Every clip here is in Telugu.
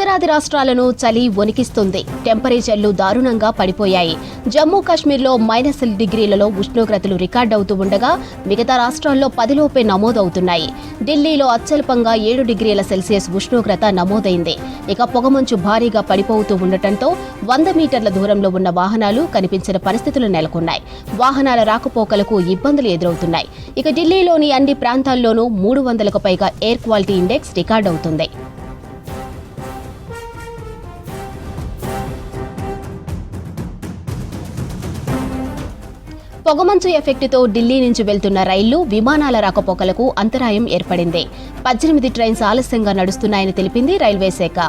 ఉత్తరాది రాష్ట్రాలను చలి వణికిస్తుంది. టెంపరేచర్లు దారుణంగా పడిపోయాయి. జమ్మూ కాశ్మీర్లో -10 డిగ్రీలలో ఉష్ణోగ్రతలు రికార్డవుతూ ఉండగా మిగతా రాష్ట్రాల్లో 10 లోపే నమోదవుతున్నాయి. ఢిల్లీలో అత్యల్పంగా 7 డిగ్రీల సెల్సియస్ ఉష్ణోగ్రత నమోదైంది. ఇక పొగమంచు భారీగా పడిపోతూ ఉండటంతో 100 మీటర్ల దూరంలో ఉన్న వాహనాలు కనిపించిన పరిస్థితులు నెలకొన్నాయి. వాహనాల రాకపోకలకు ఇబ్బందులు ఎదురవుతున్నాయి. ఇక ఢిల్లీలోని అన్ని ప్రాంతాల్లోనూ 300కు పైగా ఎయిర్ క్వాలిటీ ఇండెక్స్ రికార్డవుతుంది. పొగమంచు ఎఫెక్టుతో ఢిల్లీ నుంచి వెళ్తున్న రైళ్లు, విమానాల రాకపోకలకు అంతరాయం ఏర్పడింది. 18 ట్రైన్స్ ఆలస్యంగా నడుస్తున్నాయని తెలిపింది రైల్వే శాఖ.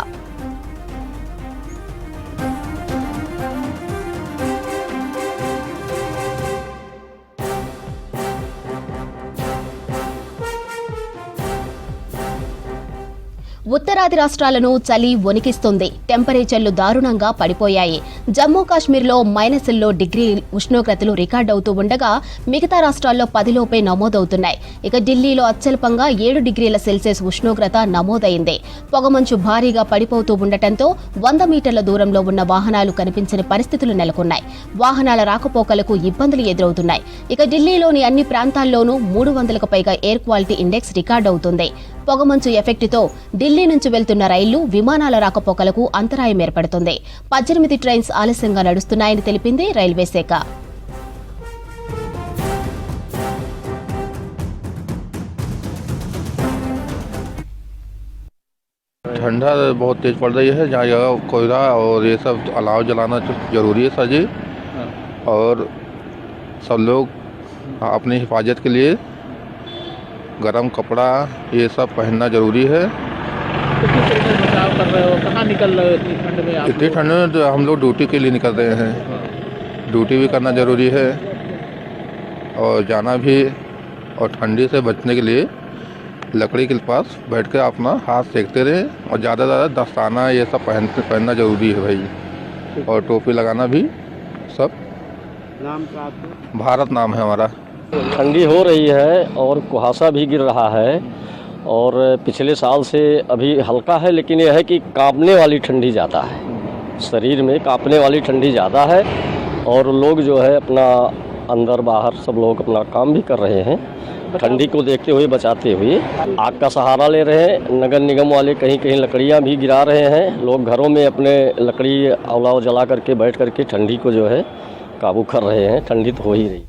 ఉత్తరాది రాష్ట్రాలను చలి వణికిస్తుంది. టెంపరేచర్లు దారుణంగా పడిపోయాయి. జమ్మూ కాశ్మీర్లో -10 డిగ్రీ ఉష్ణోగ్రతలు రికార్డవుతూ ఉండగా మిగతా రాష్ట్రాల్లో 10 లోపే నమోదవుతున్నాయి. ఇక ఢిల్లీలో అత్యల్పంగా 7 డిగ్రీల సెల్సియస్ ఉష్ణోగ్రత నమోదైంది. పొగమంచు భారీగా పడిపోతూ ఉండటంతో 100 మీటర్ల దూరంలో ఉన్న వాహనాలు కనిపించని పరిస్థితులు నెలకొన్నాయి. వాహనాల రాకపోకలకు ఇబ్బందులు ఎదురవుతున్నాయి. ఇక ఢిల్లీలోని అన్ని ప్రాంతాల్లోనూ 300కు పైగా ఎయిర్ క్వాలిటీ ఇండెక్స్ రికార్డవుతుంది. పొగమంచు ఎఫెక్టుతో ఢిల్లీ నుంచి వెళ్తున్న రైళ్లు, విమానాల రాకపోకలకు అంతరాయం ఏర్పడుతుంది. 18 ట్రైన్స్ ఆలస్యంగా నడుస్తున్నాయని తెలిపింది రైల్వే శాఖ. ठंडा बहुत तेज पड़ रही है। जहाँ जगह कोयला और ये सब अलाव जलाना जरूरी है सर जी। और सब लोग अपनी हिफाजत के लिए गरम कपड़ा ये सब पहनना जरूरी है। किस तरीके से बचाव कर रहे हो? कहाँ निकल रहे हो इतनी ठंड में? इतनी ठंड में तो हम लोग ड्यूटी के लिए निकल रहे हैं। ड्यूटी भी करना जरूरी है और जाना भी। और ठंडी से बचने के लिए लकड़ी के पास बैठ कर अपना हाथ सेकते रहें और ज़्यादा दस्ताना ये सब पहनना जरूरी है भाई। और टोपी लगाना भी सब। नाम का भारत नाम है हमारा। ठंडी हो रही है और कुहासा भी गिर रहा है। और पिछले साल से अभी हल्का है, लेकिन यह है कि कांपने वाली ठंडी ज़्यादा है। शरीर में कांपने वाली ठंडी ज़्यादा है। और लोग जो है अपना अंदर बाहर सब लोग अपना काम भी कर रहे हैं, ठंडी को देखते हुए, बचाते हुए। आग का सहारा ले रहे हैं। नगर निगम वाले कहीं कहीं लकड़ियाँ भी गिरा रहे हैं। लोग घरों में अपने लकड़ी अलाव जला करके बैठ करके ठंडी को जो है काबू कर रहे हैं। ठंडी तो हो ही रही।